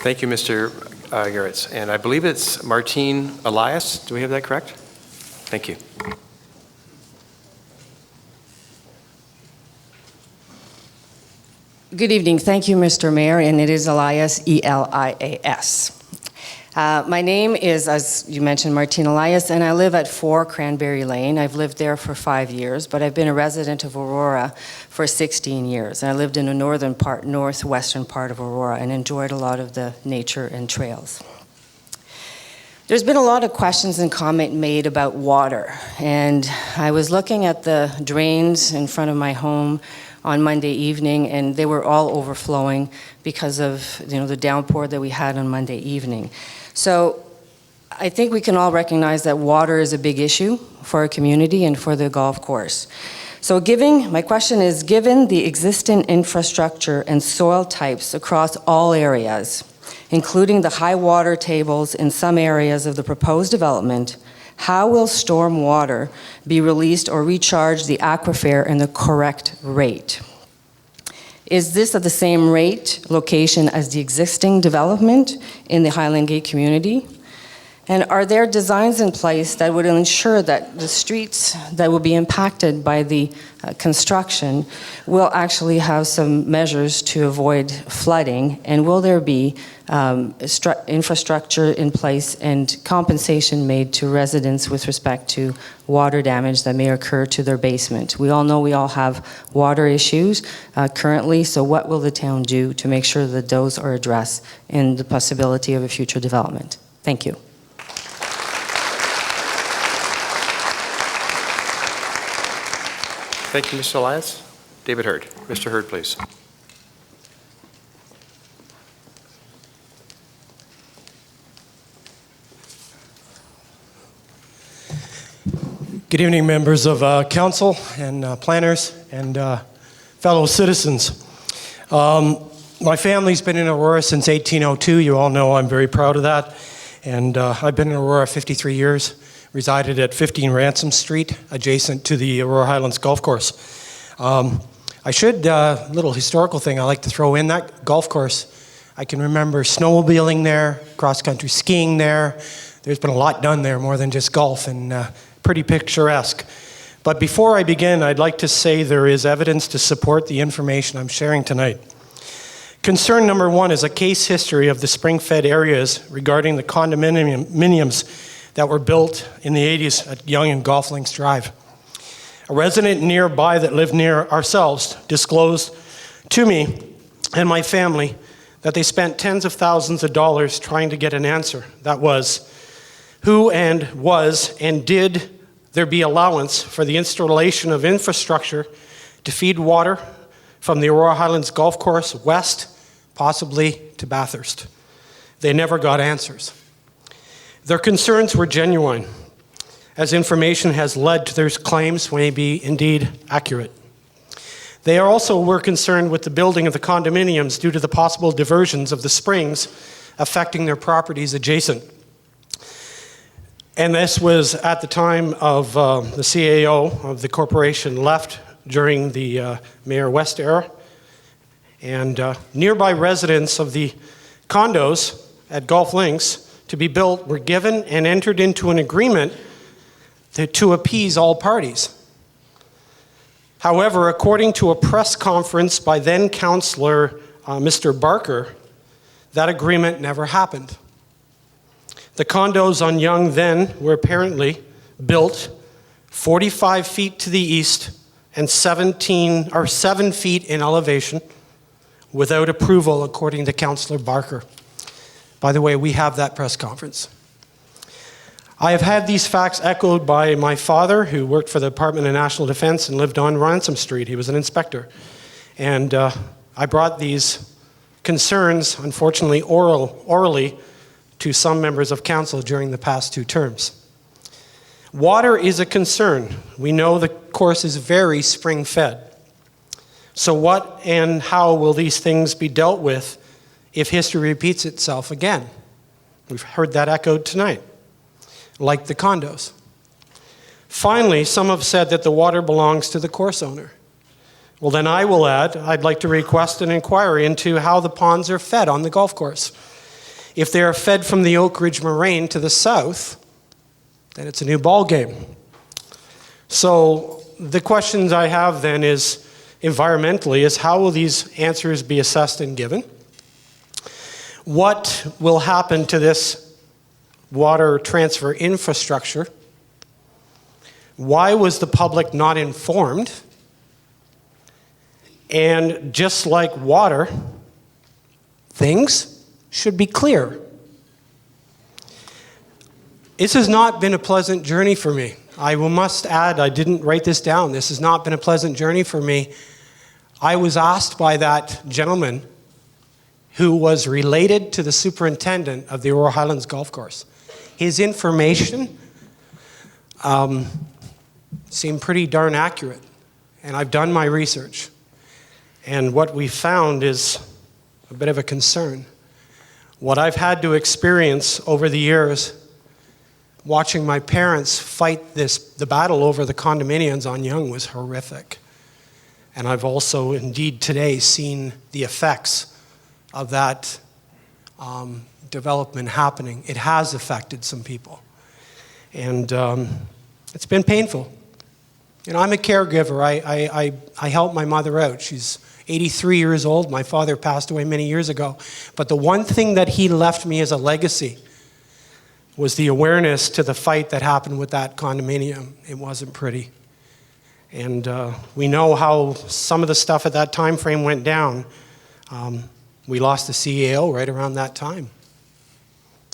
Thank you, Mr. Garretts. And I believe it's Martine Elias. Do we have that correct? Thank you. Good evening. Thank you, Mr. Mayor, and it is Elias, E-L-I-A-S. My name is, as you mentioned, Martine Elias, and I live at 4 Cranberry Lane. I've lived there for 5 years, but I've been a resident of Aurora for 16 years. And I lived in the northwestern part of Aurora, and enjoyed a lot of the nature and trails. There's been a lot of questions and comment made about water, and I was looking at the drains in front of my home on Monday evening, and they were all overflowing because of the downpour that we had on Monday evening. So I think we can all recognize that water is a big issue for our community and for the golf course. So my question is, given the existing infrastructure and soil types across all areas, including the high water tables in some areas of the proposed development, how will storm water be released or recharge the aquifer in the correct rate? Is this at the same rate location as the existing development in the Highland Gate community? And are there designs in place that would ensure that the streets that will be impacted by the construction will actually have some measures to avoid flooding? And will there be infrastructure in place and compensation made to residents with respect to water damage that may occur to their basement? We all know we all have water issues currently, so what will the town do to make sure that those are addressed in the possibility of a future development? Thank you. Thank you, Mr. Elias. David Hurd. Mr. Hurd, please. Good evening, members of council and planners and fellow citizens. My family's been in Aurora since 1802. You all know I'm very proud of that. And I've been in Aurora 53 years. Resided at 15 Ransom Street, adjacent to the Aurora Highlands golf course. Little historical thing I like to throw in, that golf course, I can remember snowmobiling there, cross-country skiing there. There's been a lot done there, more than just golf, and pretty picturesque. But before I begin, I'd like to say there is evidence to support the information I'm sharing tonight. Concern number 1 is a case history of the spring-fed areas regarding the condominiums that were built in the 80s at Yonge and Golf Links Drive. A resident nearby that lived near ourselves disclosed to me and my family that they spent tens of thousands of dollars trying to get an answer. That was, who and did there be allowance for the installation of infrastructure to feed water from the Aurora Highlands Golf Course west, possibly to Bathurst? They never got answers. Their concerns were genuine, as information has led to their claims may be indeed accurate. They also were concerned with the building of the condominiums due to the possible diversions of the springs affecting their properties adjacent. And this was at the time of the CAO of the corporation left during the Mayor West era. And nearby residents of the condos at Golf Links to be built were given and entered into an agreement to appease all parties. However, according to a press conference by then Councillor Mr. Barker, that agreement never happened. The condos on Yonge then were apparently built 45 feet to the east and 7 feet in elevation without approval, according to Councillor Barker. By the way, we have that press conference. I have had these facts echoed by my father, who worked for the Department of National Defense and lived on Ransom Street. He was an inspector. And I brought these concerns, unfortunately, orally to some members of council during the past 2 terms. Water is a concern. We know the course is very spring-fed. So what and how will these things be dealt with if history repeats itself again? We've heard that echoed tonight, like the condos. Finally, some have said that the water belongs to the course owner. Well, then I will add, I'd like to request an inquiry into how the ponds are fed on the golf course. If they are fed from the Oak Ridge Moraine to the south, then it's a new ball game. So the questions I have then is, environmentally, is how will these answers be assessed and given? What will happen to this water transfer infrastructure? Why was the public not informed? And just like water, things should be clear. This has not been a pleasant journey for me. I must add, I didn't write this down. This has not been a pleasant journey for me. I was asked by that gentleman who was related to the superintendent of the Aurora Highlands Golf Course. His information seemed pretty darn accurate, and I've done my research. And what we found is a bit of a concern. What I've had to experience over the years, watching my parents fight the battle over the condominiums on Yonge, was horrific. And I've also indeed today seen the effects of that development happening. It has affected some people. And it's been painful. You know, I'm a caregiver. I help my mother out. She's 83 years old. My father passed away many years ago. But the one thing that he left me as a legacy was the awareness to the fight that happened with that condominium. It wasn't pretty. And we know how some of the stuff at that time frame went down. We lost the CAO right around that time.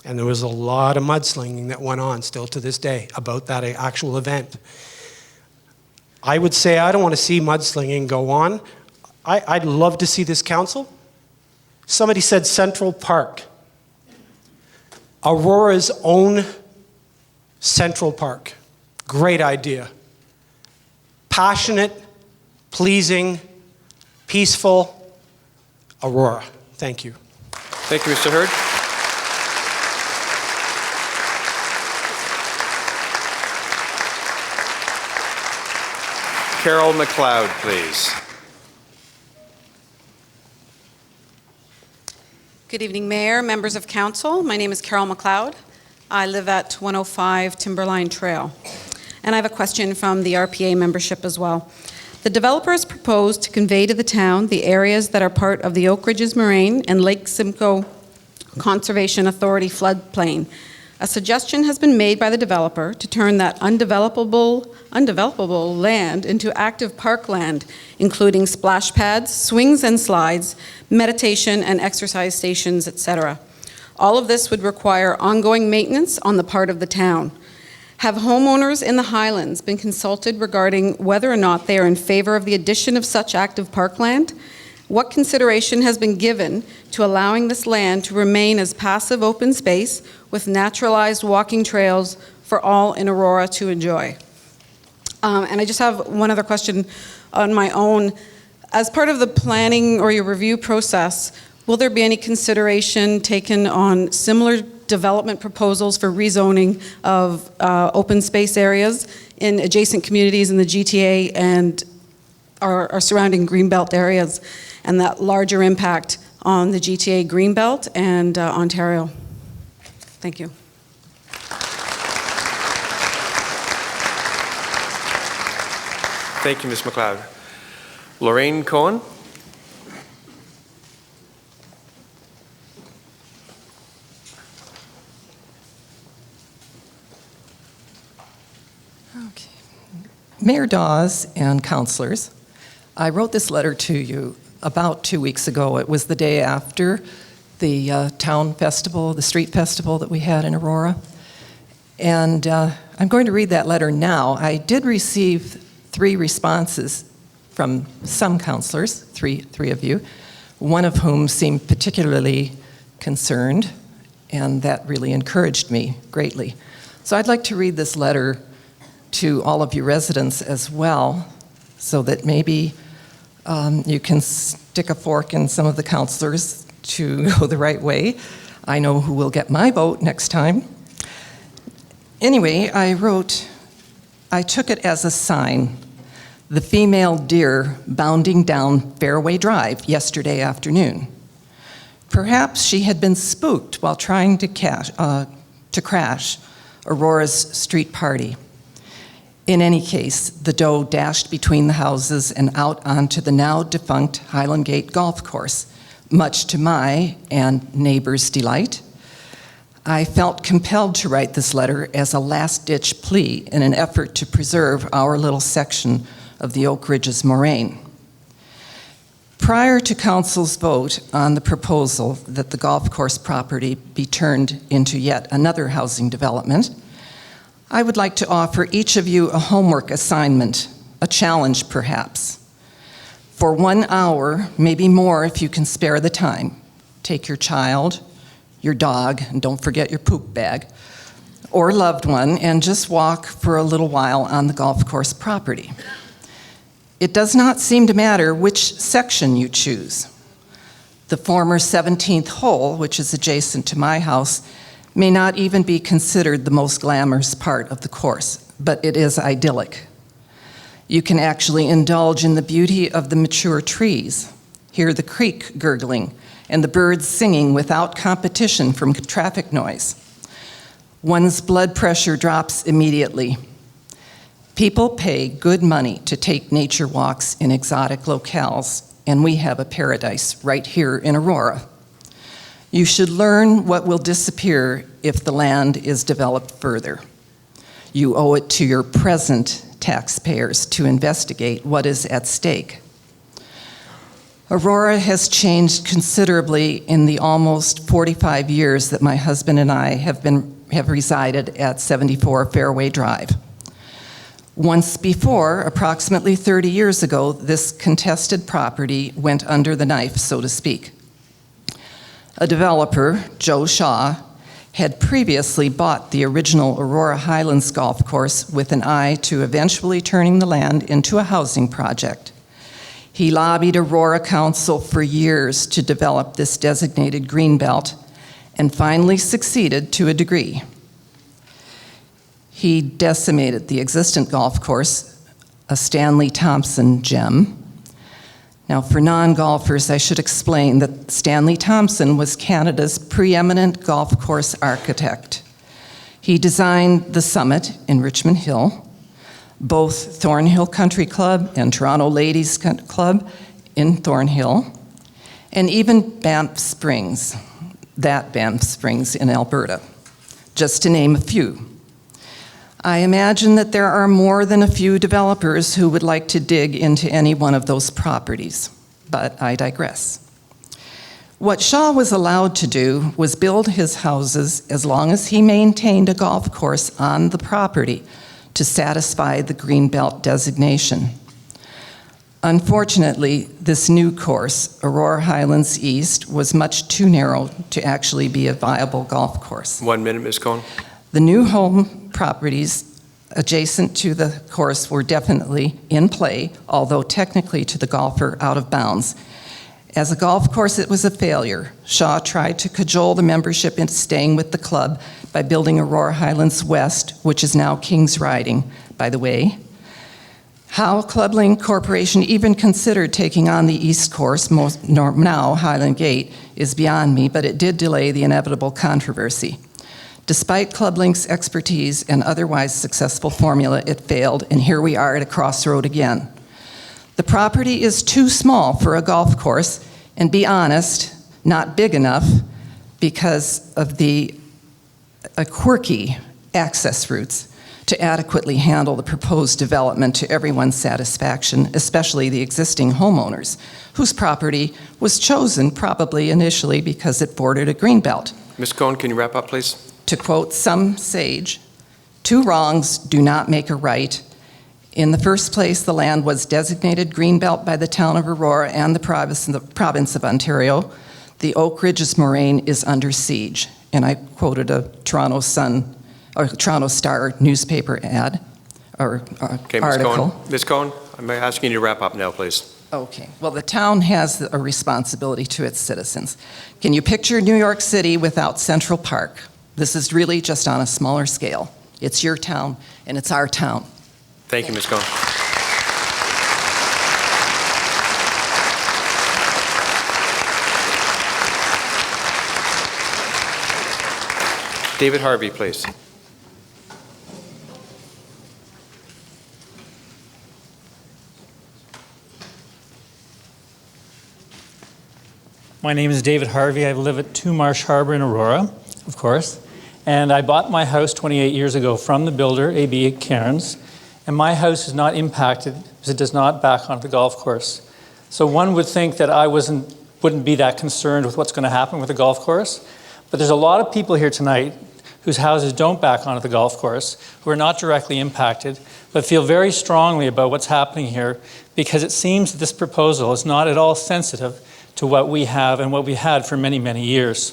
And there was a lot of mudslinging that went on still to this day about that actual event. I would say I don't want to see mudslinging go on. I'd love to see this council. Somebody said Central Park. Aurora's own Central Park. Great idea. Passionate, pleasing, peaceful Aurora. Thank you. Thank you, Mr. Hurd. Carol McLeod, please. Good evening, Mayor, members of council. My name is Carol McLeod. I live at 105 Timberline Trail. And I have a question from the RPA membership as well. The developers proposed to convey to the town the areas that are part of the Oak Ridges Moraine and Lake Simcoe Conservation Authority floodplain. A suggestion has been made by the developer to turn that undevelopable land into active parkland, including splash pads, swings and slides, meditation and exercise stations, etc. All of this would require ongoing maintenance on the part of the town. Have homeowners in the Highlands been consulted regarding whether or not they are in favor of the addition of such active parkland? What consideration has been given to allowing this land to remain as passive open space with naturalized walking trails for all in Aurora to enjoy? And I just have one other question on my own. As part of the planning or your review process, will there be any consideration taken on similar development proposals for rezoning of open space areas in adjacent communities in the GTA and our surrounding Greenbelt areas, and that larger impact on the GTA Greenbelt and Ontario? Thank you. Thank you, Ms. McLeod. Lorraine Cohen. Okay. Mayor Dawes and councillors, I wrote this letter to you about 2 weeks ago. It was the day after the town festival, the street festival that we had in Aurora. And I'm going to read that letter now. I did receive 3 responses from some councillors, three of you, one of whom seemed particularly concerned, and that really encouraged me greatly. So I'd like to read this letter to all of you residents as well, so that maybe you can stick a fork in some of the councillors to go the right way. I know who will get my vote next time. Anyway, I took it as a sign. The female deer bounding down Fairway Drive yesterday afternoon. Perhaps she had been spooked while trying to crash Aurora's street party. In any case, the doe dashed between the houses and out onto the now defunct Highland Gate golf course, much to my and neighbors' delight. I felt compelled to write this letter as a last-ditch plea in an effort to preserve our little section of the Oak Ridges moraine. Prior to Council's vote on the proposal that the golf course property be turned into yet another housing development, I would like to offer each of you a homework assignment, a challenge perhaps. For 1 hour, maybe more if you can spare the time, take your child, your dog, and don't forget your poop bag, or loved one, and just walk for a little while on the golf course property. It does not seem to matter which section you choose. The former 17th hole, which is adjacent to my house, may not even be considered the most glamorous part of the course, but it is idyllic. You can actually indulge in the beauty of the mature trees, hear the creek gurgling, and the birds singing without competition from traffic noise. One's blood pressure drops immediately. People pay good money to take nature walks in exotic locales, and we have a paradise right here in Aurora. You should learn what will disappear if the land is developed further. You owe it to your present taxpayers to investigate what is at stake. Aurora has changed considerably in the almost 45 years that my husband and I have resided at 74 Fairway Drive. Once before, approximately 30 years ago, this contested property went under the knife, so to speak. A developer, Joe Shaw, had previously bought the original Aurora Highlands golf course with an eye to eventually turning the land into a housing project. He lobbied Aurora Council for years to develop this designated greenbelt and finally succeeded to a degree. He decimated the existing golf course, a Stanley Thompson gem. Now, for non-golfers, I should explain that Stanley Thompson was Canada's preeminent golf course architect. He designed the Summit in Richmond Hill, both Thornhill Country Club and Toronto Ladies Club in Thornhill, and even Banff Springs, that Banff Springs in Alberta, just to name a few. I imagine that there are more than a few developers who would like to dig into any one of those properties, but I digress. What Shaw was allowed to do was build his houses as long as he maintained a golf course on the property to satisfy the Greenbelt designation. Unfortunately, this new course, Aurora Highlands East, was much too narrow to actually be a viable golf course. 1 minute, Ms. Cohn. The new home properties adjacent to the course were definitely in play, although technically to the golfer out of bounds. As a golf course, it was a failure. Shaw tried to cajole the membership into staying with the club by building Aurora Highlands West, which is now King's Riding, by the way. How Clublink Corporation even considered taking on the East Course, now Highland Gate, is beyond me, but it did delay the inevitable controversy. Despite Clublink's expertise and otherwise successful formula, it failed, and here we are at a crossroad again. The property is too small for a golf course, and be honest, not big enough because of the quirky access routes to adequately handle the proposed development to everyone's satisfaction, especially the existing homeowners, whose property was chosen probably initially because it bordered a greenbelt. Ms. Cohn, can you wrap up, please? To quote some sage, 2 wrongs do not make a right. In the first place, the land was designated greenbelt by the town of Aurora and the province of Ontario. The Oak Ridges moraine is under siege. And I quoted a Toronto Star newspaper ad or Okay, Ms. article. Cohn. Ms. Cohn, I'm asking you to wrap up now, please. Okay. Well, the town has a responsibility to its citizens. Can you picture New York City without Central Park? This is really just on a smaller scale. It's your town, and it's our town. Thank you, Ms. Cohn. David Harvey, please. My name is David Harvey. I live at 2 Marsh Harbor in Aurora, of course. And I bought my house 28 years ago from the builder, AB Cairns. And my house is not impacted because it does not back onto the golf course. So one would think that I wouldn't be that concerned with what's going to happen with the golf course. But there's a lot of people here tonight whose houses don't back onto the golf course, who are not directly impacted, but feel very strongly about what's happening here because it seems that this proposal is not at all sensitive to what we have and what we had for many, many years.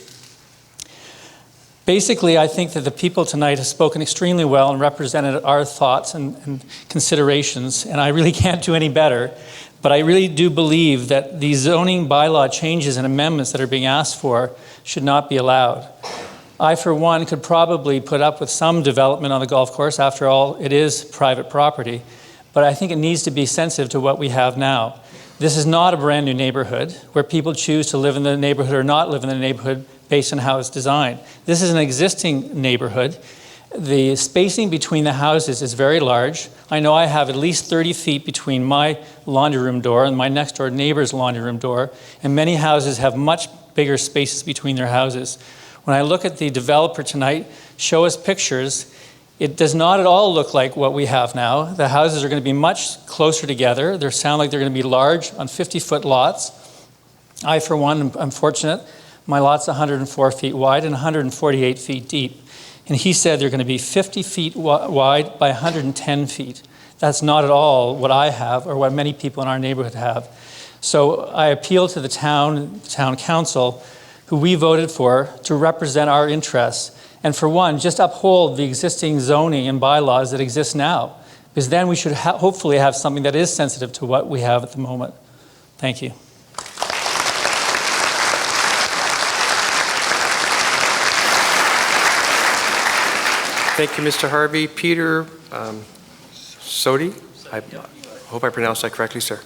Basically, I think that the people tonight have spoken extremely well and represented our thoughts and considerations, and I really can't do any better. But I really do believe that these zoning bylaw changes and amendments that are being asked for should not be allowed. I, for one, could probably put up with some development on the golf course. After all, it is private property. But I think it needs to be sensitive to what we have now. This is not a brand new neighborhood where people choose to live in the neighborhood or not live in the neighborhood based on how it's designed. This is an existing neighborhood. The spacing between the houses is very large. I know I have at least 30 feet between my laundry room door and my next door neighbor's laundry room door, and many houses have much bigger spaces between their houses. When I look at the developer tonight, show us pictures, it does not at all look like what we have now. The houses are going to be much closer together. They sound like they're going to be large on 50-foot lots. I, for one, am fortunate. My lot's 104 feet wide and 148 feet deep. And he said they're going to be 50 feet wide by 110 feet. That's not at all what I have or what many people in our neighborhood have. So I appeal to the town council, who we voted for, to represent our interests. And for one, just uphold the existing zoning and bylaws that exist now, because then we should hopefully have something that is sensitive to what we have at the moment. Thank you. Thank you, Mr. Harvey. Peter Sodi, I hope I pronounced that correctly, sir.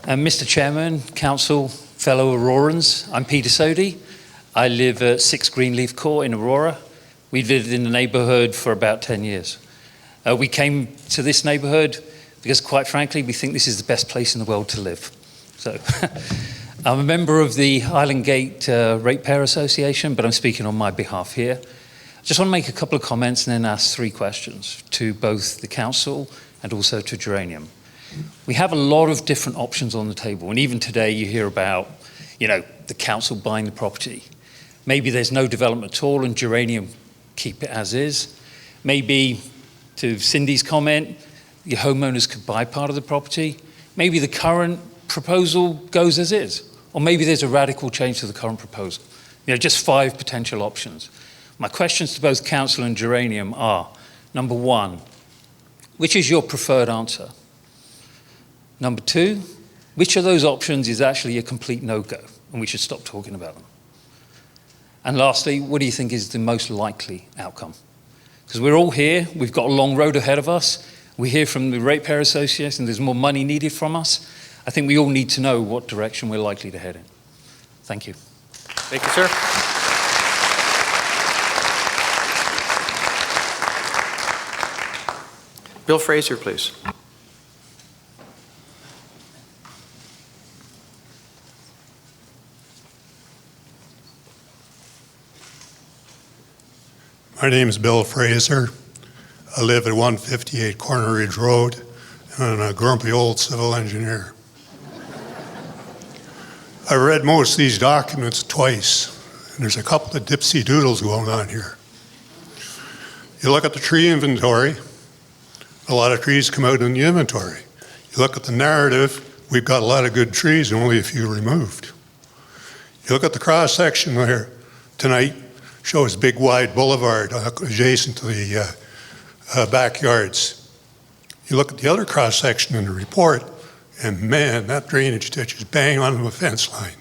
Mr. Chairman, Council, fellow Aurorans, I'm Peter Sodi. I live at 6 Greenleaf Court in Aurora. We've lived in the neighbourhood for about 10 years. We came to this neighbourhood because, quite frankly, we think this is the best place in the world to live. So, I'm a member of the Highland Gate Ratepayer Association, but I'm speaking on my behalf here. I just want to make a couple of comments and then ask 3 questions to both the Council and also to Geranium. We have a lot of different options on the table, and even today you hear about, the Council buying the property. Maybe there's no development at all and Geranium keep it as is. Maybe, to Cindy's comment, the homeowners could buy part of the property. Maybe the current proposal goes as is. Or maybe there's a radical change to the current proposal. Just 5 potential options. My questions to both Council and Geranium are, number 1, which is your preferred answer? Number 2, which of those options is actually a complete no-go and we should stop talking about them? And lastly, what do you think is the most likely outcome? Because we're all here, we've got a long road ahead of us. We hear from the Ratepayer Association there's more money needed from us. I think we all need to know what direction we're likely to head in. Thank you. Thank you, sir. Bill Fraser, please. My name is Bill Fraser. I live at 158 Corner Ridge Road, and I'm a grumpy old civil engineer. I read most of these documents twice, and there's a couple of dipsy doodles going on here. You look at the tree inventory, a lot of trees come out in the inventory. You look at the narrative, we've got a lot of good trees and only a few removed. You look at the cross-section there tonight, shows big wide boulevard adjacent to the backyards. You look at the other cross-section in the report, and man, that drainage ditch is bang on the fence line.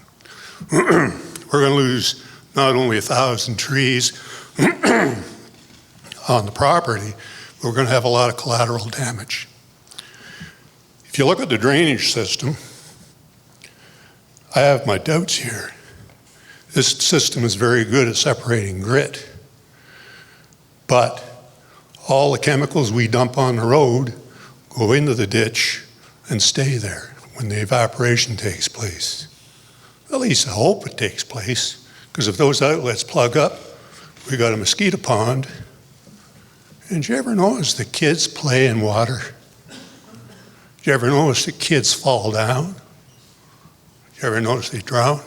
We're going to lose not only 1,000 trees on the property, but we're going to have a lot of collateral damage. If you look at the drainage system, I have my doubts here. This system is very good at separating grit. But all the chemicals we dump on the road go into the ditch and stay there when the evaporation takes place. At least I hope it takes place, because if those outlets plug up, we got a mosquito pond. And did you ever notice the kids play in water? Did you ever notice the kids fall down? Did you ever notice they drown?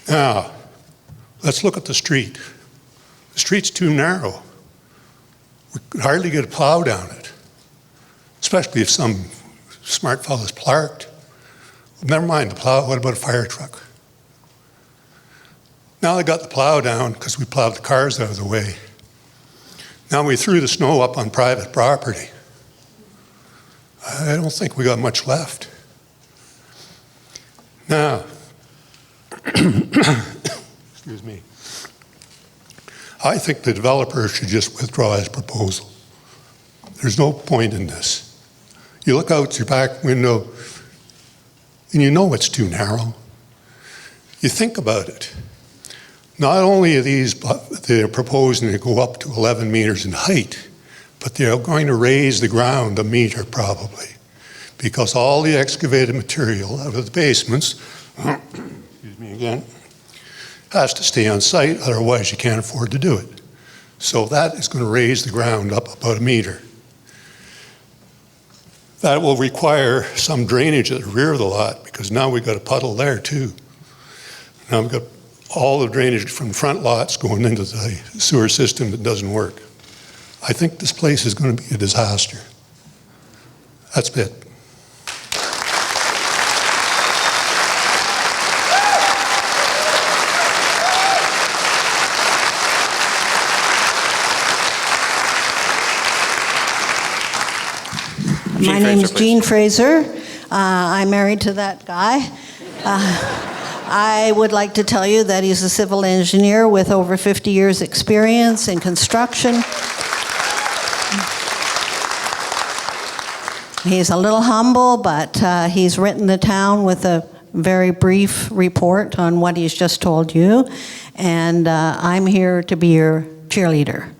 Now, let's look at the street. The street's too narrow. We could hardly get a plow down it, especially if some smart fella's parked. Never mind the plow, what about a fire truck? Now they got the plow down because we plowed the cars out of the way. Now we threw the snow up on private property. I don't think we got much left. Now, excuse me. I think the developer should just withdraw his proposal. There's no point in this. You look out your back window and you know it's too narrow. You think about it. Not only are they're proposing to go up to 11 meters in height, but they're going to raise the ground a meter probably, because all the excavated material out of the basements, excuse me again, has to stay on site, otherwise you can't afford to do it. So that is going to raise the ground up about a meter. That will require some drainage at the rear of the lot, because now we've got a puddle there too. Now we've got all the drainage from front lots going into the sewer system that doesn't work. I think this place is going to be a disaster. That's it. My name is Jean Fraser. I'm married to that guy. I would like to tell you that he's a civil engineer with over 50 years' experience in construction. He's a little humble, but he's written the town with a very brief report on what he's just told you, and I'm here to be your cheerleader.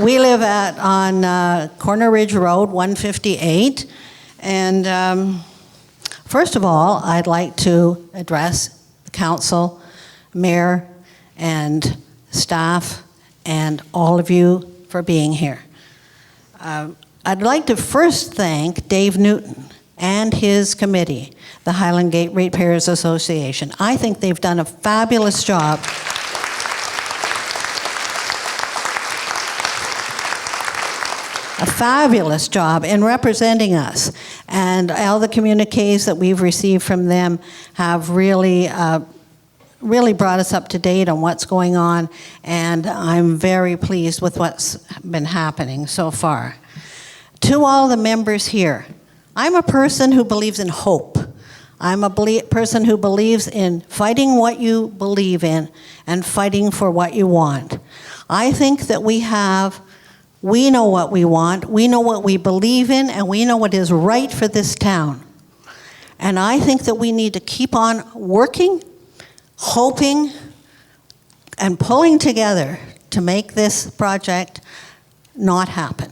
We live on Corner Ridge Road, 158, and first of all, I'd like to address the council, mayor, and staff, and all of you for being here. I'd like to first thank Dave Newton and his committee, the Highland Gate Ratepayers Association. I think they've done a fabulous job. A fabulous job in representing us, and all the communiques that we've received from them have really brought us up to date on what's going on, and I'm very pleased with what's been happening so far. To all the members here, I'm a person who believes in hope. I'm a person who believes in fighting what you believe in and fighting for what you want. I think that we know what we want, we know what we believe in, and we know what is right for this town. And I think that we need to keep on working, hoping, and pulling together to make this project not happen.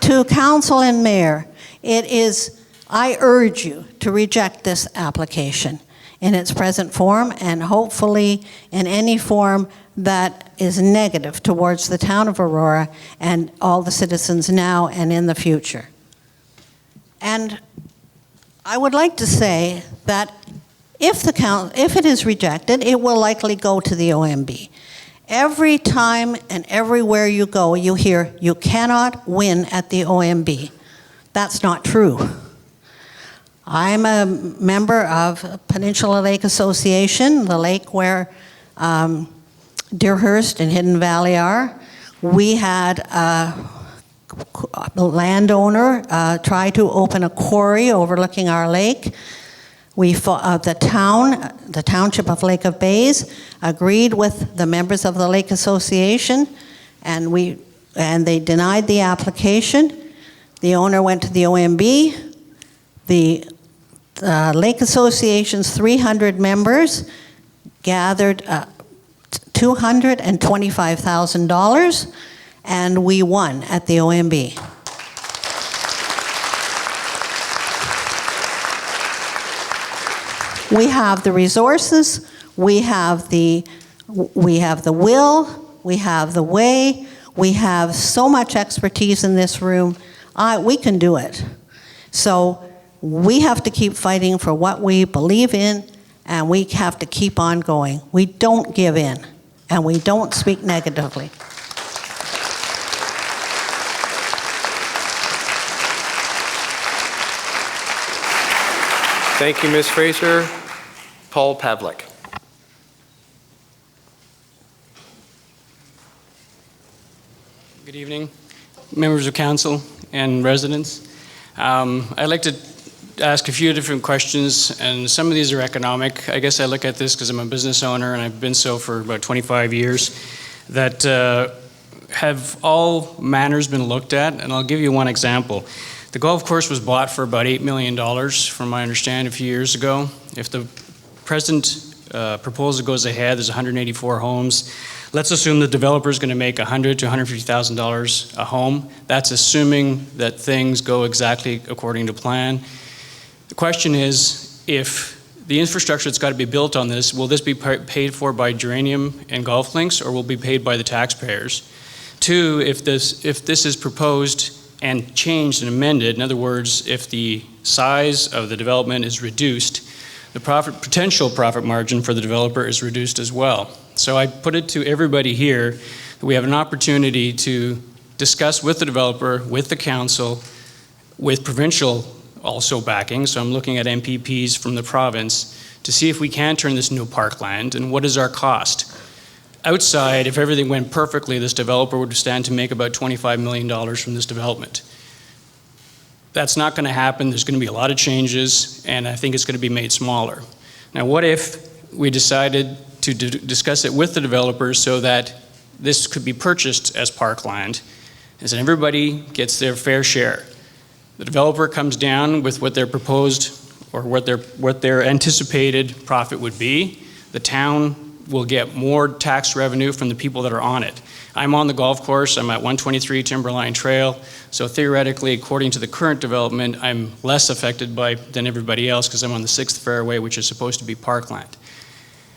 To council and mayor, I urge you to reject this application in its present form, and hopefully in any form that is negative towards the town of Aurora and all the citizens now and in the future. And I would like to say that if it is rejected, it will likely go to the OMB. Every time and everywhere you go, you hear you cannot win at the OMB. That's not true. I'm a member of Peninsula Lake Association, the lake where Deerhurst and Hidden Valley are. We had a landowner try to open a quarry overlooking our lake. The Township of Lake of Bays agreed with the members of the Lake Association, and they denied the application. The owner went to the OMB. The Lake Association's 300 members gathered $225,000, and we won at the OMB. We have the resources, we have the will, we have the way, we have so much expertise in this room. We can do it. So we have to keep fighting for what we believe in, and we have to keep on going. We don't give in, and we don't speak negatively. Thank you, Ms. Fraser. Paul Pavlik. Good evening, members of council and residents. I'd like to ask a few different questions, and some of these are economic. I guess I look at this because I'm a business owner, and I've been so for about 25 years, that have all manners been looked at, and I'll give you one example. The golf course was bought for about $8 million, from my understanding, a few years ago. If the present proposal goes ahead, there's 184 homes. Let's assume the developer is going to make $100,000 to $150,000 a home. That's assuming that things go exactly according to plan. The question is, if the infrastructure that's got to be built on this, will this be paid for by Geranium and Golf Links, or will it be paid by the taxpayers? Two, if this is proposed and changed and amended, in other words, if the size of the development is reduced, the potential profit margin for the developer is reduced as well. So I put it to everybody here that we have an opportunity to discuss with the developer, with the council, with provincial also backing, so I'm looking at MPPs from the province, to see if we can turn this into parkland, and what is our cost. Outside, if everything went perfectly, this developer would stand to make about $25 million from this development. That's not going to happen. There's going to be a lot of changes, and I think it's going to be made smaller. Now, what if we decided to discuss it with the developers so that this could be purchased as parkland, and so everybody gets their fair share? The developer comes down with what their proposed or what their anticipated profit would be. The town will get more tax revenue from the people that are on it. I'm on the golf course, I'm at 123 Timberline Trail, so theoretically, according to the current development, I'm less affected than everybody else because I'm on the 6th fairway, which is supposed to be parkland.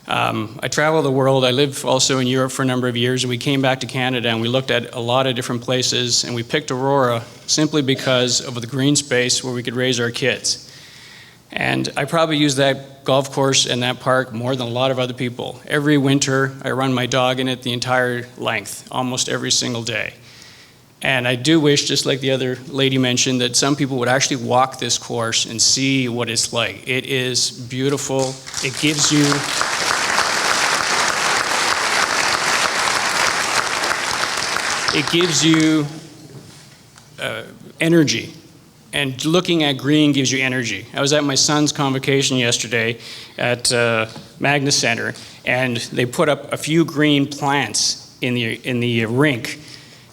I travel the world. I lived also in Europe for a number of years, and we came back to Canada and we looked at a lot of different places, and we picked Aurora simply because of the green space where we could raise our kids. And I probably use that golf course and that park more than a lot of other people. Every winter, I run my dog in it the entire length, almost every single day. And I do wish, just like the other lady mentioned, that some people would actually walk this course and see what it's like. It is beautiful. It gives you energy. And looking at green gives you energy. I was at my son's convocation yesterday at Magna Center, and they put up a few green plants in the rink.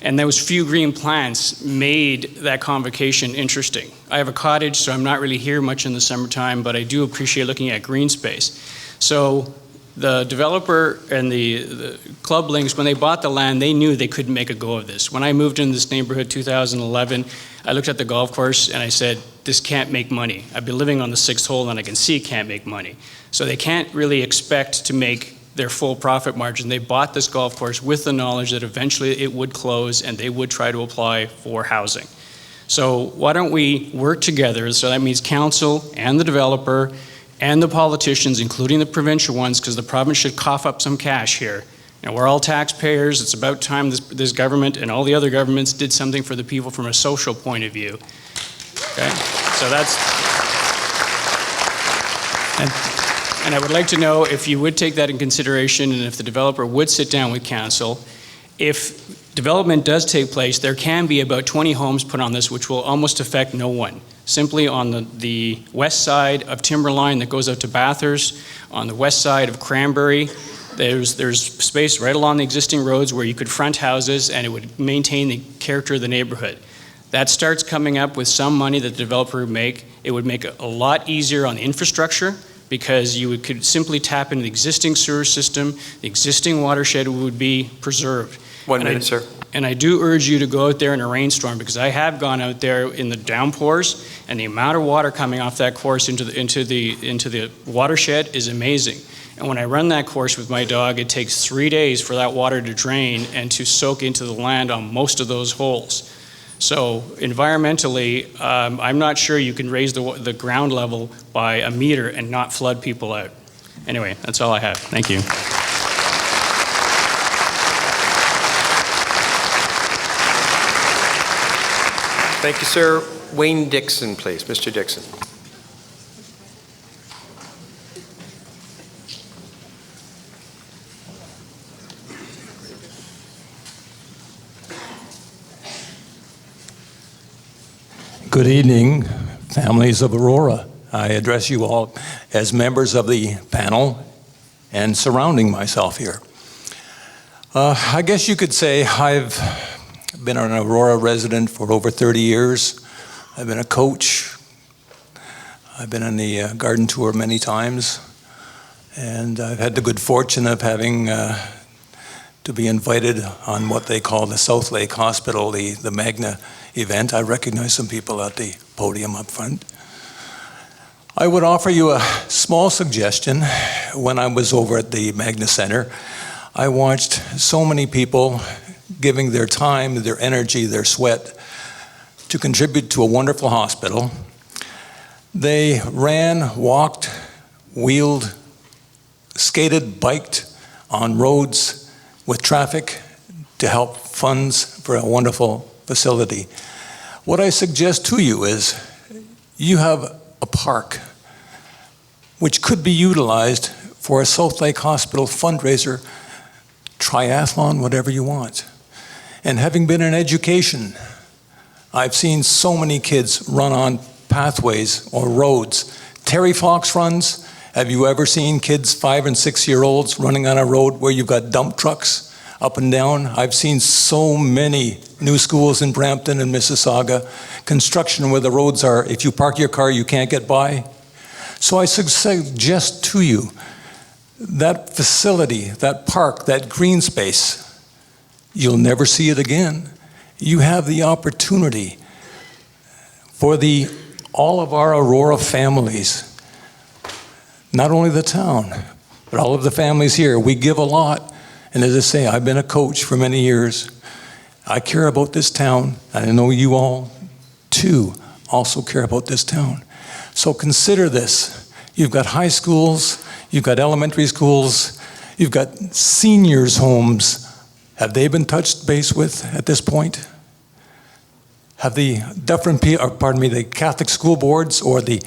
And those few green plants made that convocation interesting. I have a cottage, so I'm not really here much in the summertime, but I do appreciate looking at green space. So the developer and the Club Links, when they bought the land, they knew they couldn't make a go of this. When I moved into this neighborhood 2011, I looked at the golf course and I said, this can't make money. I've been living on the 6th hole and I can see it can't make money. So they can't really expect to make their full profit margin. They bought this golf course with the knowledge that eventually it would close and they would try to apply for housing. So why don't we work together? So that means council and the developer and the politicians, including the provincial ones, because the province should cough up some cash here. You know, we're all taxpayers. It's about time this government and all the other governments did something for the people from a social point of view. Okay? So that's, and I would like to know if you would take that in consideration and if the developer would sit down with council if development does take place, there can be about 20 homes put on this, which will almost affect no one. Simply on the west side of Timberline that goes out to Bathurst, on the west side of Cranberry, there's space right along the existing roads where you could front houses and it would maintain the character of the neighborhood. That starts coming up with some money that the developer would make. It would make it a lot easier on the infrastructure because you could simply tap into the existing sewer system, the existing watershed would be preserved. 1 minute, sir. And I do urge you to go out there in a rainstorm because I have gone out there in the downpours and the amount of water coming off that course into the watershed is amazing. And when I run that course with my dog, it takes 3 days for that water to drain and to soak into the land on most of those holes. So environmentally, I'm not sure you can raise the ground level by a meter and not flood people out. Anyway, that's all I have. Thank you. Thank you, sir. Wayne Dixon, please. Mr. Dixon. Good evening, families of Aurora. I address you all as members of the panel and surrounding myself here. I guess you could say I've been an Aurora resident for over 30 years. I've been a coach. I've been on the garden tour many times. And I've had the good fortune of having to be invited on what they call the South Lake Hospital, the Magna event. I recognize some people at the podium up front. I would offer you a small suggestion. When I was over at the Magna Center, I watched so many people giving their time, their energy, their sweat to contribute to a wonderful hospital. They ran, walked, wheeled, skated, biked on roads with traffic to help funds for a wonderful facility. What I suggest to you is you have a park which could be utilized for a South Lake Hospital fundraiser, triathlon, whatever you want. And having been in education, I've seen so many kids run on pathways or roads. Terry Fox runs. Have you ever seen kids 5 and 6 year olds running on a road where you've got dump trucks up and down? I've seen so many new schools in Brampton and Mississauga, construction where the roads are, if you park your car, you can't get by. So I suggest to you that facility, that park, that green space, you'll never see it again. You have the opportunity for all of our Aurora families, not only the town, but all of the families here. We give a lot. And as I say, I've been a coach for many years. I care about this town. And I know you all, too, also care about this town. So consider this. You've got high schools, you've got elementary schools, you've got seniors' homes. Have they been touched base with at this point? Have the the Catholic school boards or the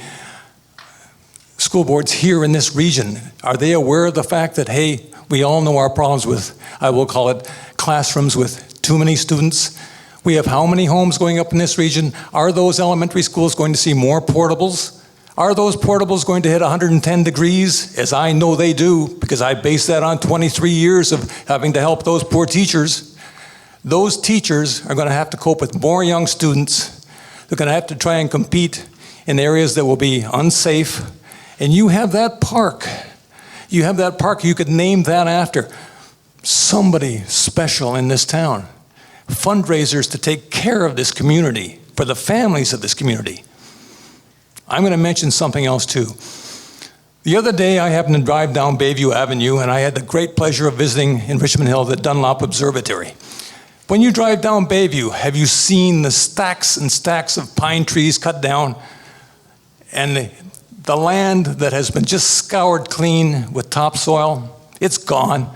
school boards here in this region, are they aware of the fact that, hey, we all know our problems with, I will call it, classrooms with too many students? We have how many homes going up in this region? Are those elementary schools going to see more portables? Are those portables going to hit 110 degrees, as I know they do, because I base that on 23 years of having to help those poor teachers? Those teachers are going to have to cope with more young students. They're going to have to try and compete in areas that will be unsafe. And you have that park. You have that park. You could name that after somebody special in this town. Fundraisers to take care of this community, for the families of this community. I'm going to mention something else too. The other day I happened to drive down Bayview Avenue and I had the great pleasure of visiting in Richmond Hill the Dunlop Observatory. When you drive down Bayview, have you seen the stacks and stacks of pine trees cut down and the land that has been just scoured clean with topsoil? It's gone.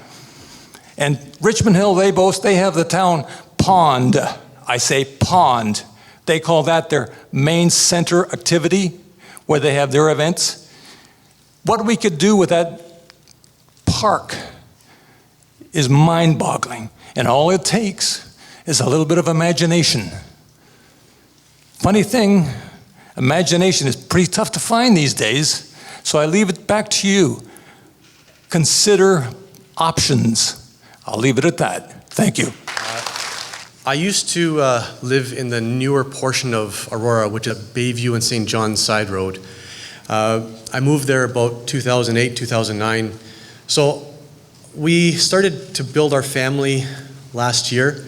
And Richmond Hill, they boast they have the town pond. I say pond. They call that their main center activity, where they have their events. What we could do with that park is mind-boggling, and all it takes is a little bit of imagination. Funny thing, imagination is pretty tough to find these days, so I leave it back to you. Consider options. I'll leave it at that. Thank you. I used to live in the newer portion of Aurora, which is Bayview and St. John's Side Road. I moved there about 2008, 2009. So we started to build our family last year,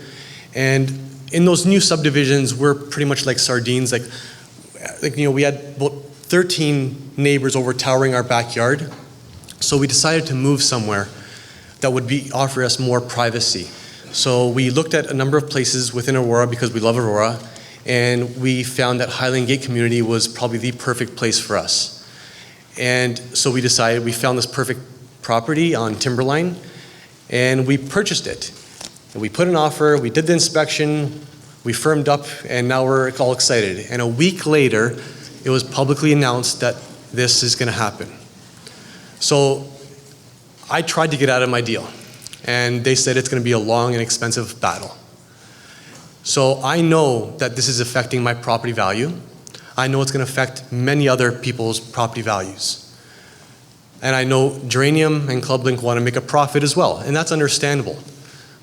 and in those new subdivisions, we're pretty much like sardines. We had about 13 neighbors overtowering our backyard. So we decided to move somewhere that would offer us more privacy. So we looked at a number of places within Aurora because we love Aurora, and we found that Highland Gate community was probably the perfect place for us. And so we decided, we found this perfect property on Timberline, and we purchased it. And we put an offer, we did the inspection, we firmed up, and now we're all excited. And a week later, it was publicly announced that this is going to happen. So I tried to get out of my deal, and they said it's going to be a long and expensive battle. So I know that this is affecting my property value. I know it's going to affect many other people's property values. And I know Geranium and Club Link want to make a profit as well, and that's understandable,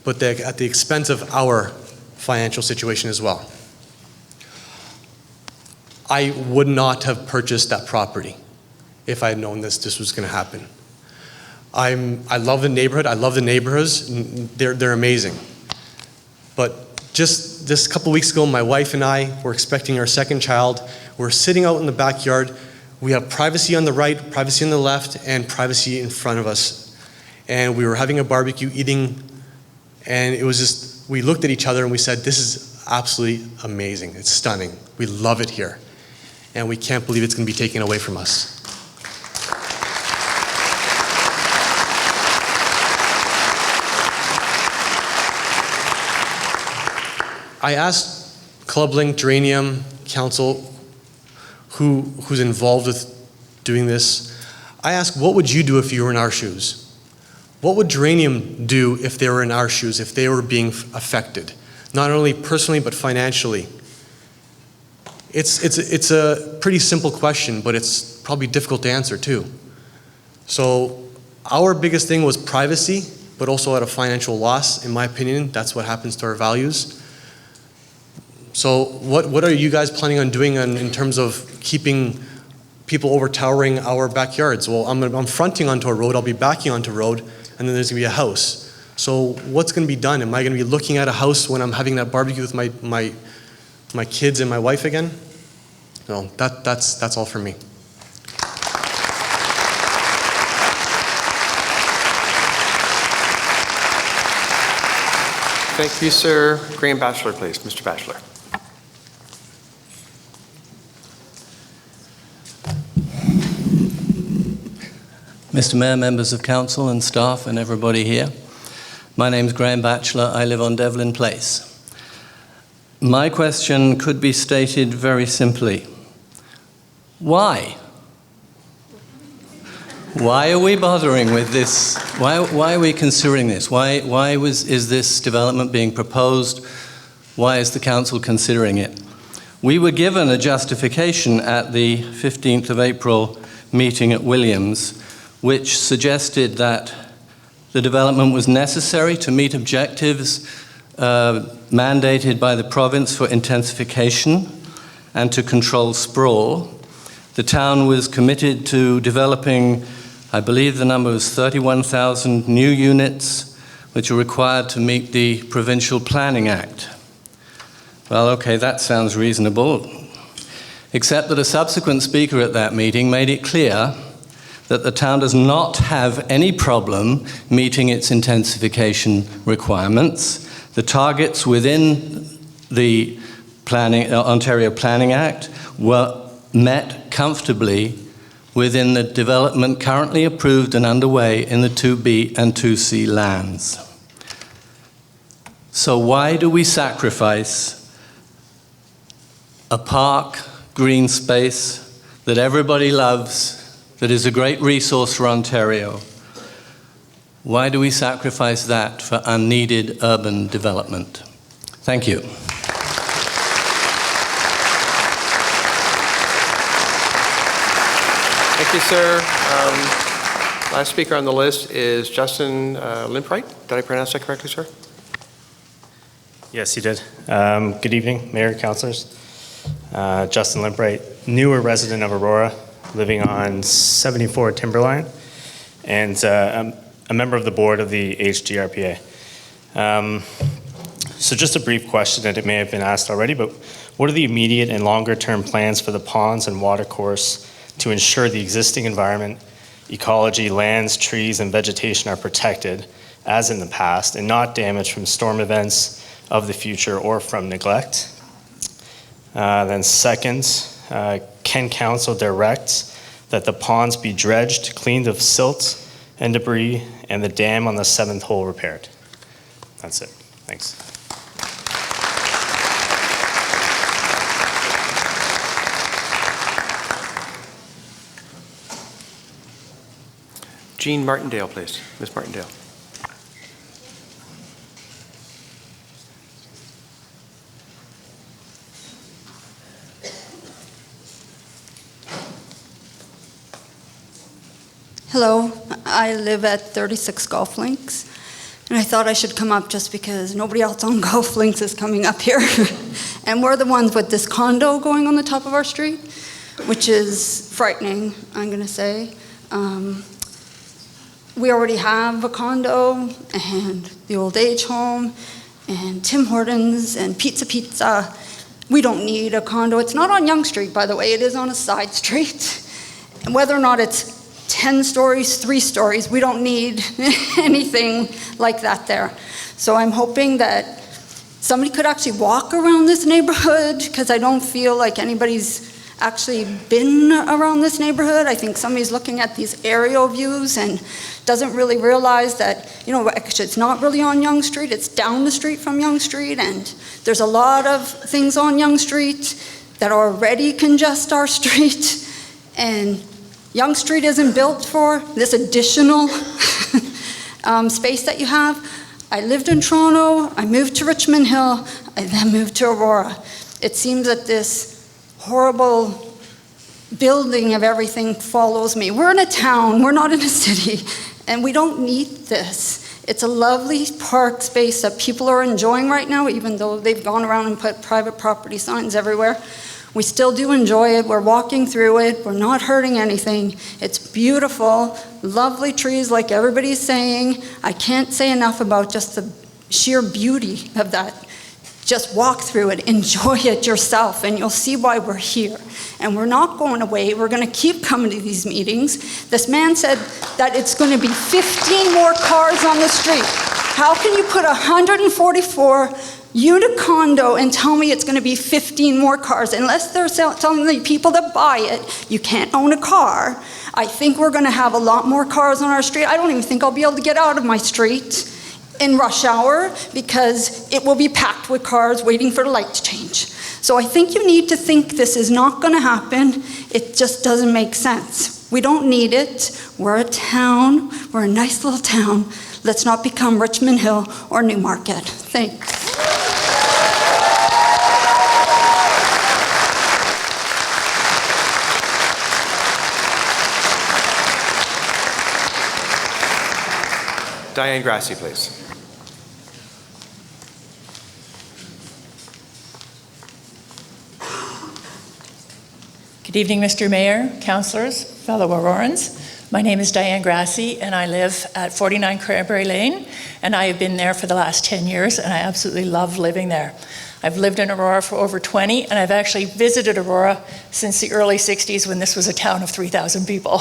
but at the expense of our financial situation as well. I would not have purchased that property if I had known this was going to happen. I love the neighborhood. I love the neighborhoods. They're amazing. But just this couple weeks ago, my wife and I were expecting our second child. We're sitting out in the backyard. We have privacy on the right, privacy on the left, and privacy in front of us. And we were having a barbecue, eating, and it was just, we looked at each other and we said, this is absolutely amazing. It's stunning. We love it here. And we can't believe it's going to be taken away from us. I asked Club Link, Geranium, Council, who's involved with doing this, I asked, what would you do if you were in our shoes? What would Geranium do if they were in our shoes, if they were being affected? Not only personally, but financially. It's a pretty simple question, but it's probably difficult to answer too. So our biggest thing was privacy, but also at a financial loss. In my opinion, that's what happens to our values. So what are you guys planning on doing in terms of keeping people overtowering our backyards? Well, I'm fronting onto a road, I'll be backing onto a road, and then there's going to be a house. So what's going to be done? Am I going to be looking at a house when I'm having that barbecue with my kids and my wife again? No, that's all for me. Thank you, sir. Graham Batchelor, please. Mr. Batchelor. Mr. Mayor, members of council and staff and everybody here. My name's Graham Batchelor. I live on Devlin Place. My question could be stated very simply. Why? Why are we bothering with this? Why are we considering this? Why is this development being proposed? Why is the council considering it? We were given a justification at the 15th of April meeting at Williams, which suggested that the development was necessary to meet objectives mandated by the province for intensification and to control sprawl. The town was committed to developing, I believe the number was 31,000 new units, which are required to meet the Provincial Planning Act. Well, okay, that sounds reasonable, except that a subsequent speaker at that meeting made it clear that the town does not have any problem meeting its intensification requirements. The targets within the Ontario Planning Act were met comfortably within the development currently approved and underway in the 2B and 2C lands. So why do we sacrifice a park, green space that everybody loves, that is a great resource for Ontario, Why do we sacrifice that for unneeded urban development? Thank you. Thank you, sir. Last speaker on the list is Justin Limpright. Did I pronounce that correctly, sir? Yes, you did. Good evening, Mayor, Councilors. Justin Limpright, newer resident of Aurora, living on 74 Timberline, and I'm a member of the board of the HDRPA. So just a brief question, and it may have been asked already, but what are the immediate and longer term plans for the ponds and watercourse to ensure the existing environment, ecology, lands, trees, and vegetation are protected, as in the past, and not damaged from storm events of the future or from neglect? Then second, can council direct that the ponds be dredged, cleaned of silt and debris, and the dam on the 7th hole repaired? That's it. Thanks. Jean Martindale, please. Ms. Martindale. Hello, I live at 36 Golf Links, and I thought I should come up just because nobody else on Golf Links is coming up here. And we're the ones with this condo going on the top of our street, which is frightening, I'm gonna say. We already have a condo and the old age home and Tim Hortons and Pizza. We don't need a condo. It's not on Yonge Street, by the way, it is on a side street. And whether or not it's 10 stories, 3 stories, we don't need anything like that there. So I'm hoping that somebody could actually walk around this neighborhood, because I don't feel like anybody's actually been around this neighborhood. I think somebody's looking at these aerial views and doesn't really realize that, you know, actually it's not really on Yonge Street, it's down the street from Yonge Street, and there's a lot of things on Yonge Street that already congest our street, and Yonge Street isn't built for this additional space that you have. I lived in Toronto, I moved to Richmond Hill, I then moved to Aurora. It seems that this horrible building of everything follows me. We're in a town, we're not in a city, and we don't need this. It's a lovely park space that people are enjoying right now, even though they've gone around and put private property signs everywhere. We still do enjoy it. We're walking through it. We're not hurting anything. It's beautiful, lovely trees like everybody's saying. I can't say enough about just the sheer beauty of that. Just walk through it, enjoy it yourself, and you'll see why we're here. And we're not going away. We're going to keep coming to these meetings. This man said that it's going to be 15 more cars on the street. How can you put 144 unit condo and tell me it's going to be 15 more cars? Unless they're telling the people that buy it, you can't own a car. I think we're going to have a lot more cars on our street. I don't even think I'll be able to get out of my street in rush hour because it will be packed with cars waiting for the light to change. So I think you need to think this is not going to happen. It just doesn't make sense. We don't need it. We're a town. We're a nice little town. Let's not become Richmond Hill or Newmarket. Thanks. Diane Grassi, please. Good evening, Mr. Mayor, councillors, fellow Aurorans. My name is Diane Grassi, and I live at 49 Cranberry Lane, and I have been there for the last 10 years, and I absolutely love living there. I've lived in Aurora for over 20, and I've actually visited Aurora since the early 60s when this was a town of 3,000 people.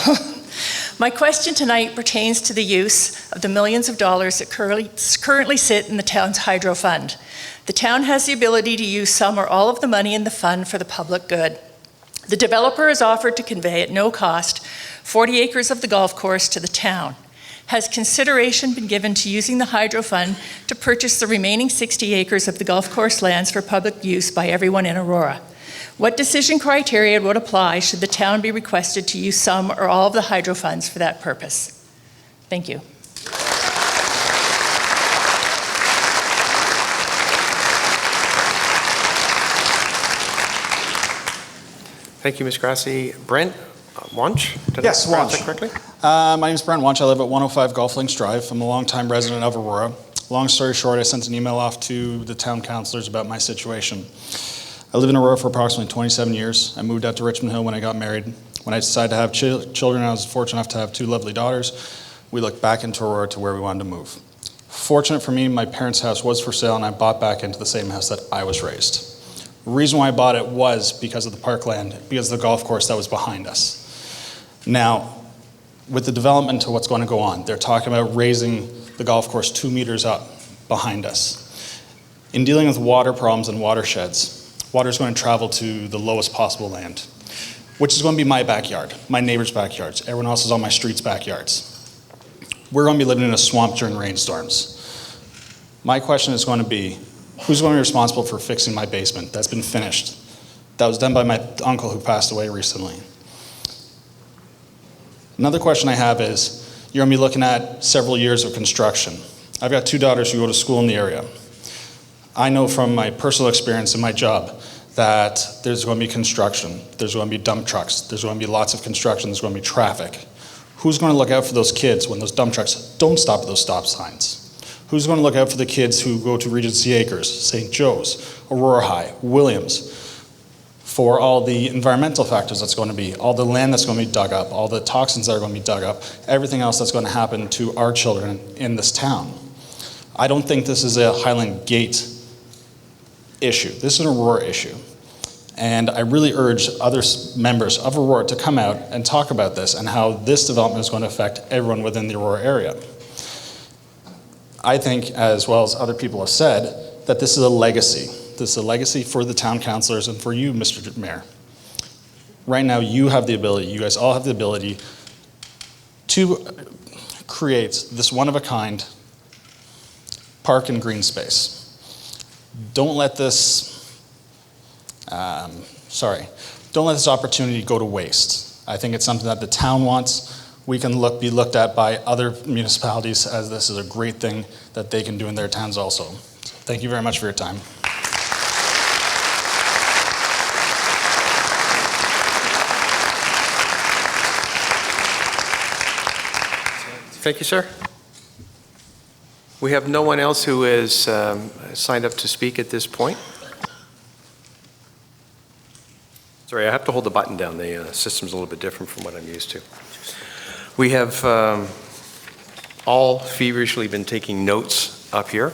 My question tonight pertains to the use of the millions of dollars that currently sit in the town's hydro fund. The town has the ability to use some or all of the money in the fund for the public good. The developer has offered to convey at no cost 40 acres of the golf course to the town. Has consideration been given to using the hydro fund to purchase the remaining 60 acres of the golf course lands for public use by everyone in Aurora? What decision criteria would apply should the town be requested to use some or all of the hydro funds for that purpose? Thank you. Thank you, Ms. Grassi. Brent Wanch? Did Yes, I pronounce Wanch. that correctly? My name is Brent Wanch. I live at 105 Golf Links Drive. I'm a longtime resident of Aurora. Long story short, I sent an email off to the town councilors about my situation. I lived in Aurora for approximately 27 years. I moved out to Richmond Hill when I got married. When I decided to have children, I was fortunate enough to have 2 lovely daughters. We looked back into Aurora to where we wanted to move. Fortunate for me, my parents' house was for sale, and I bought back into the same house that I was raised. The reason why I bought it was because of the parkland, because of the golf course that was behind us. Now, with the development to what's going to go on, they're talking about raising the golf course 2 meters up behind us. In dealing with water problems and watersheds, water is going to travel to the lowest possible land, which is going to be my backyard, my neighbor's backyards, everyone else is on my street's backyards. We're going to be living in a swamp during rainstorms. My question is going to be, who's going to be responsible for fixing my basement that's been finished? That was done by my uncle who passed away recently. Another question I have is, you're going to be looking at several years of construction. I've got 2 daughters who go to school in the area. I know from my personal experience in my job that there's going to be construction, there's going to be dump trucks, there's going to be lots of construction, there's going to be traffic. Who's going to look out for those kids when those dump trucks don't stop at those stop signs? Who's going to look out for the kids who go to Regency Acres, St. Joe's, Aurora High, Williams, for all the environmental factors that's going to be, all the land that's going to be dug up, all the toxins that are going to be dug up, everything else that's going to happen to our children in this town? I don't think this is a Highland Gate issue. This is an Aurora issue. And I really urge other members of Aurora to come out and talk about this and how this development is going to affect everyone within the Aurora area. I think, as well as other people have said, that this is a legacy. This is a legacy for the town councilors and for you, Mr. Mayor. Right now, you have the ability, you guys all have the ability to create this one-of-a-kind park and green space. Don't let this, don't let this opportunity go to waste. I think it's something that the town wants. We can be looked at by other municipalities as this is a great thing that they can do in their towns also. Thank you very much for your time. Thank you, sir. We have no one else who has signed up to speak at this point. Sorry, I have to hold the button down. The system's a little bit different from what I'm used to. We have all feverishly been taking notes up here.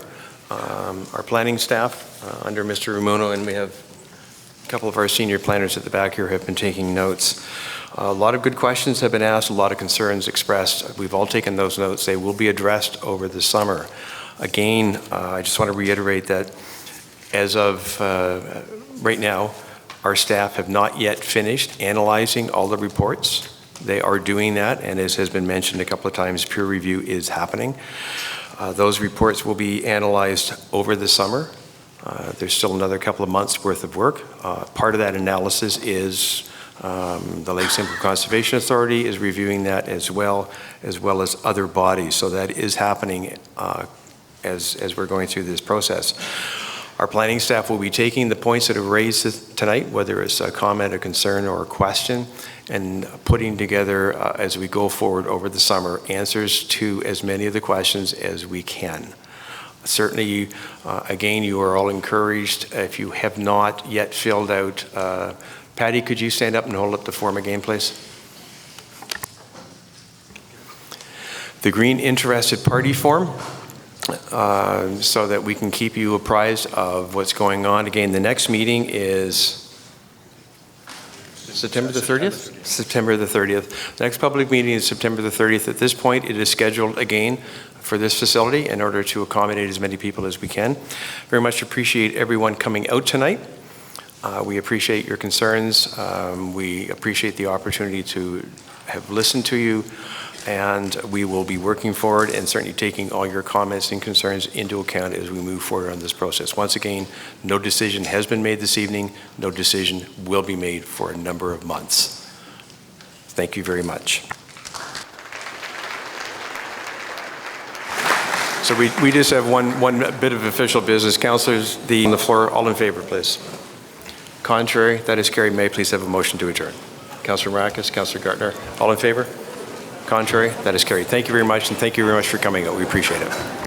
Our planning staff under Mr. Rumuno, and we have a couple of our senior planners at the back here have been taking notes. A lot of good questions have been asked, a lot of concerns expressed. We've all taken those notes. They will be addressed over the summer. Again, I just want to reiterate that as of right now, our staff have not yet finished analyzing all the reports. They are doing that, and as has been mentioned a couple of times, peer review is happening. Those reports will be analyzed over the summer. There's still another couple of months worth of work. Part of that analysis is the Lake Simcoe Conservation Authority is reviewing that as well as other bodies. So that is happening as we're going through this process. Our planning staff will be taking the points that are raised tonight, whether it's a comment, a concern, or a question, and putting together, as we go forward over the summer, answers to as many of the questions as we can. Certainly, again, you are all encouraged. If you have not yet filled out, Patty, could you stand up and hold up the form again, please? The Green Interested Party form, so that we can keep you apprised of what's going on. Again, the next meeting is September the 30th? September the 30th. The next public meeting is September the 30th. At this point, it is scheduled again for this facility in order to accommodate as many people as we can. Very much appreciate everyone coming out tonight. We appreciate your concerns. We appreciate the opportunity to have listened to you, and we will be working forward and certainly taking all your comments and concerns into account as we move forward on this process. Once again, no decision has been made this evening. No decision will be made for a number of months. Thank you very much. So we just have one bit of official business. Councillors, on the floor, all in favor, please. Contrary? That is carried. May I please have a motion to adjourn? Councillor Maracas, Councillor Gartner, all in favor? Contrary? That is carried. Thank you very much, and thank you very much for coming out. We appreciate it.